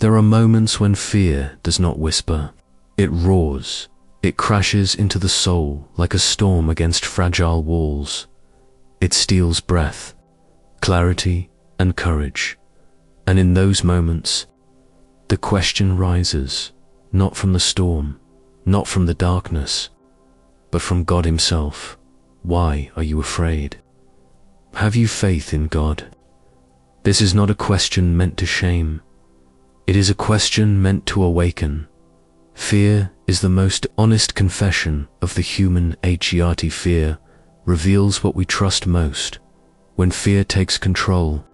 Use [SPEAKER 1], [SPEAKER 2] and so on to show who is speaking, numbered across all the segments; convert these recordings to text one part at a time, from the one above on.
[SPEAKER 1] There are moments when fear does not whisper. It roars. It crashes into the soul like a storm against fragile walls. It steals breath, clarity, and courage. And in those moments, the question rises, not from the storm, not from the darkness, but from God Himself. Why are you afraid? Have you faith in God? This is not a question meant to shame. It is a question meant to awaken. Fear is the most honest confession of the human heart. Fear reveals what we trust most. When fear takes control,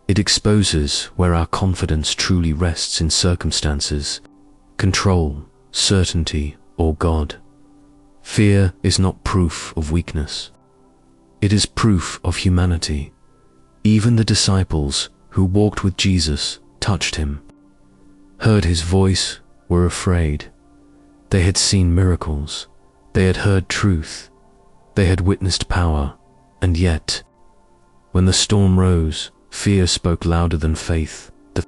[SPEAKER 1] it exposes where our confidence truly rests in circumstances, control, certainty, or God. Fear is not proof of weakness. It is proof of humanity. Even the disciples who walked with Jesus, touched Him, heard His voice, were afraid. They had seen miracles. They had heard truth. They had witnessed power. And yet, when the storm rose, fear spoke louder than faith. The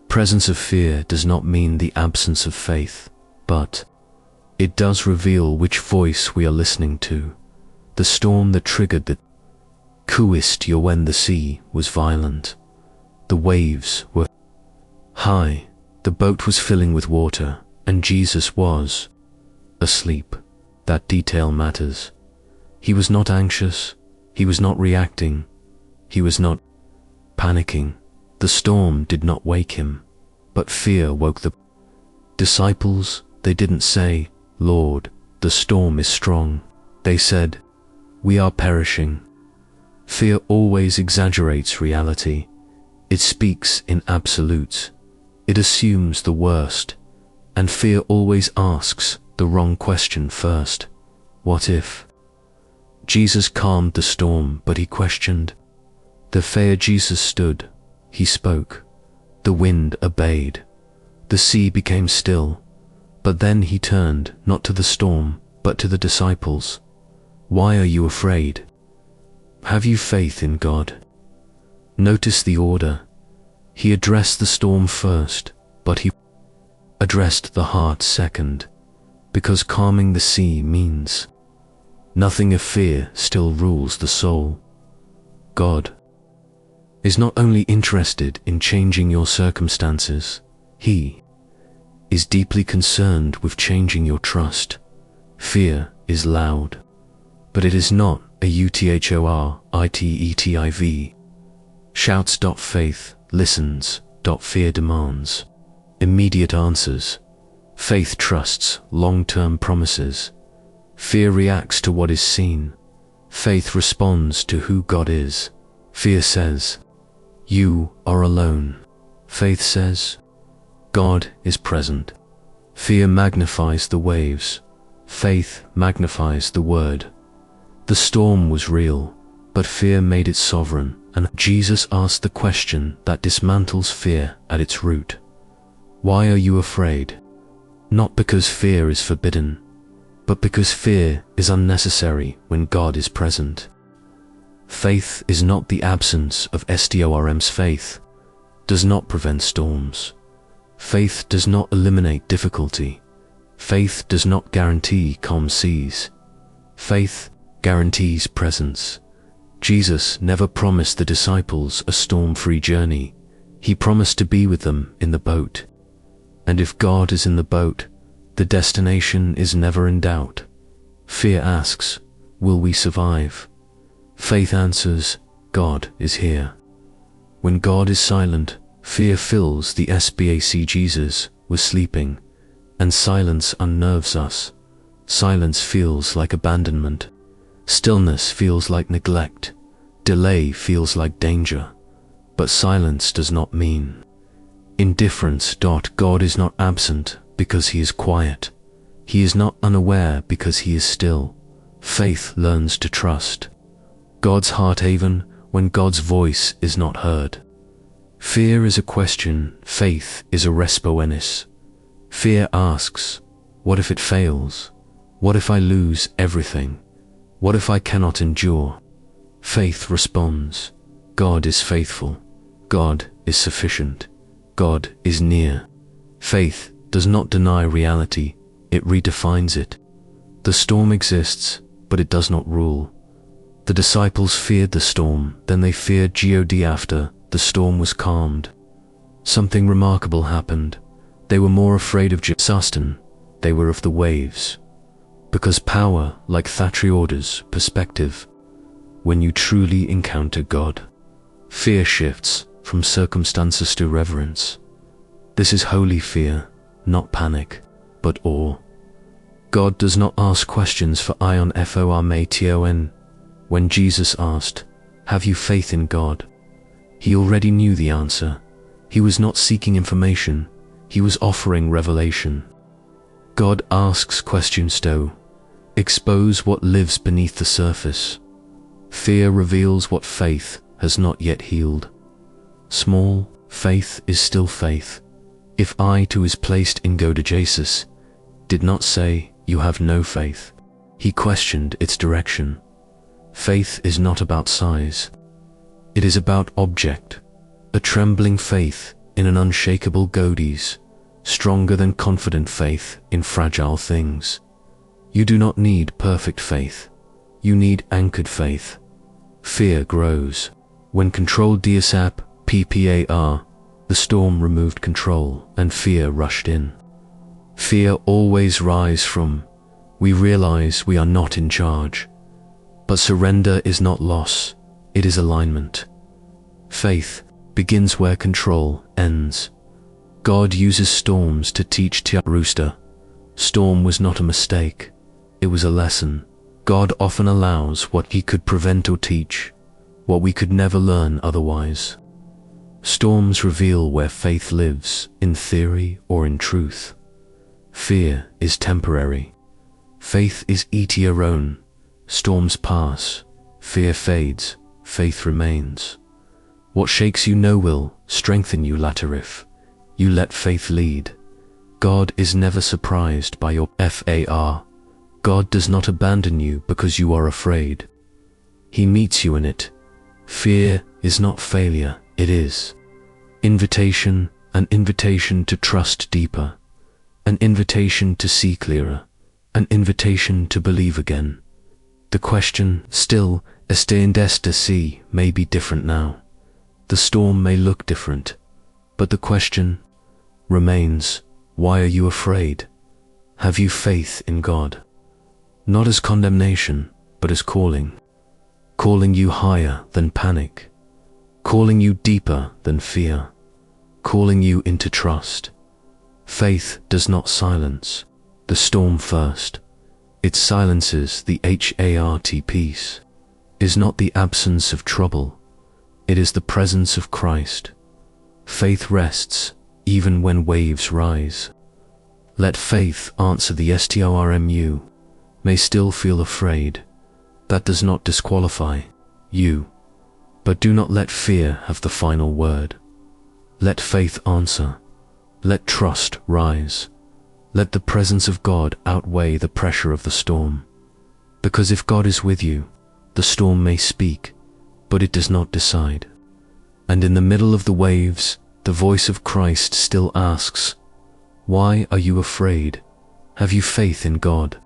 [SPEAKER 1] presence of fear does not mean the absence of faith, but it does reveal which voice we are listening to. The storm that triggered the coolest year when the sea was violent. The waves were high. The boat was filling with water, and Jesus was asleep. That detail matters. He was not anxious. He was not reacting. He was not panicking. The storm did not wake Him, but fear woke the disciples. They didn't say, "Lord, the storm is strong." They said, "We are perishing." Fear always exaggerates reality. It speaks in absolutes. It assumes the worst, and fear always asks the wrong question first. What if? Jesus calmed the storm, but He questioned. The fear Jesus stood, He spoke. The wind obeyed. The sea became still. But then He turned, not to the storm, but to the disciples. Why are you afraid? Have you faith in God? Notice the order. He addressed the storm first, but He addressed the heart second, because calming the sea means nothing if fear still rules the soul. God is not only interested in changing your circumstances, He is deeply concerned with changing your trust. Fear is loud, but it is not a uthoritive. Shouts. Faith listens. Fear demands immediate answers. Faith trusts long-term promises. Fear reacts to what is seen. Faith responds to who God is. Fear says, "You are alone." Faith says, "God is present." Fear magnifies the waves. Faith magnifies the word. The storm was real, but fear made it sovereign, and Jesus asked the question that dismantles fear at its root. Why are you afraid? Not because fear is forbidden, but because fear is unnecessary when God is present. Faith is not the absence of storms. Faith does not prevent storms. Faith does not eliminate difficulty. Faith does not guarantee calm seas. Faith guarantees presence. Jesus never promised the disciples a storm-free journey. He promised to be with them in the boat. And if God is in the boat, the destination is never in doubt. Fear asks, will we survive? Faith answers, God is here. When God is silent, fear fills the space. Jesus was sleeping, and silence unnerves us. Silence feels like abandonment. Stillness feels like neglect. Delay feels like danger. But silence does not mean indifference. God is not absent because He is quiet. He is not unaware because He is still. Faith learns to trust God's heart even when God's voice is not heard. Fear is a question, faith is a response. Fear asks, what if it fails? What if I lose everything? What if I cannot endure? Faith responds, God is faithful. God is sufficient. God is near. Faith does not deny reality, it redefines it. The storm exists, but it does not rule. The disciples feared the storm, then they feared God after the storm was calmed. Something remarkable happened. They were more afraid of Justin, they were of the waves. Because power, like Thatri, orders perspective. When you truly encounter God, fear shifts from circumstances to reverence. This is holy fear, not panic, but awe. God does not ask questions for Ion Formation. When Jesus asked, "Have you faith in God?" He already knew the answer. He was not seeking information, he was offering revelation. God asks questions to expose what lives beneath the surface. Fear reveals what faith has not yet healed. Small faith is still faith. If I too is placed in God, Jesus did not say, "You have no faith." He questioned its direction. Faith is not about size. It is about object. A trembling faith in an unshakable God is stronger than confident faith in fragile things. You do not need perfect faith. You need anchored faith. Fear grows. When control DSAP, PPAR, the storm removed control and fear rushed in. Fear always rises from, we realize we are not in charge. But surrender is not loss, it is alignment. Faith begins where control ends. God uses storms to teach Rooster. Storm was not a mistake, it was a lesson. God often allows what he could prevent or teach, what we could never learn otherwise. Storms reveal where faith lives, in theory or in truth. Fear is temporary. Faith is eternal. Storms pass, fear fades, faith remains. What shakes you now will strengthen you later if you let faith lead. God is never surprised by your FAR. God does not abandon you because you are afraid. He meets you in it. Fear is not failure, it is invitation, an invitation to trust deeper, an invitation to see clearer, an invitation to believe again. The question, still, to see, may be different now. The storm may look different, but the question remains, why are you afraid? Have you faith in God? Not as condemnation, but as calling. Calling you higher than panic. Calling you deeper than fear. Calling you into trust. Faith does not silence the storm first. It silences the heart. Peace is not the absence of trouble. It is the presence of Christ. Faith rests even when waves rise. Let faith answer the storm. You may still feel afraid. That does not disqualify you. But do not let fear have the final word. Let faith answer. Let trust rise. Let the presence of God outweigh the pressure of the storm. Because if God is with you, the storm may speak, but it does not decide. And in the middle of the waves, the voice of Christ still asks, why are you afraid? Have you faith in God?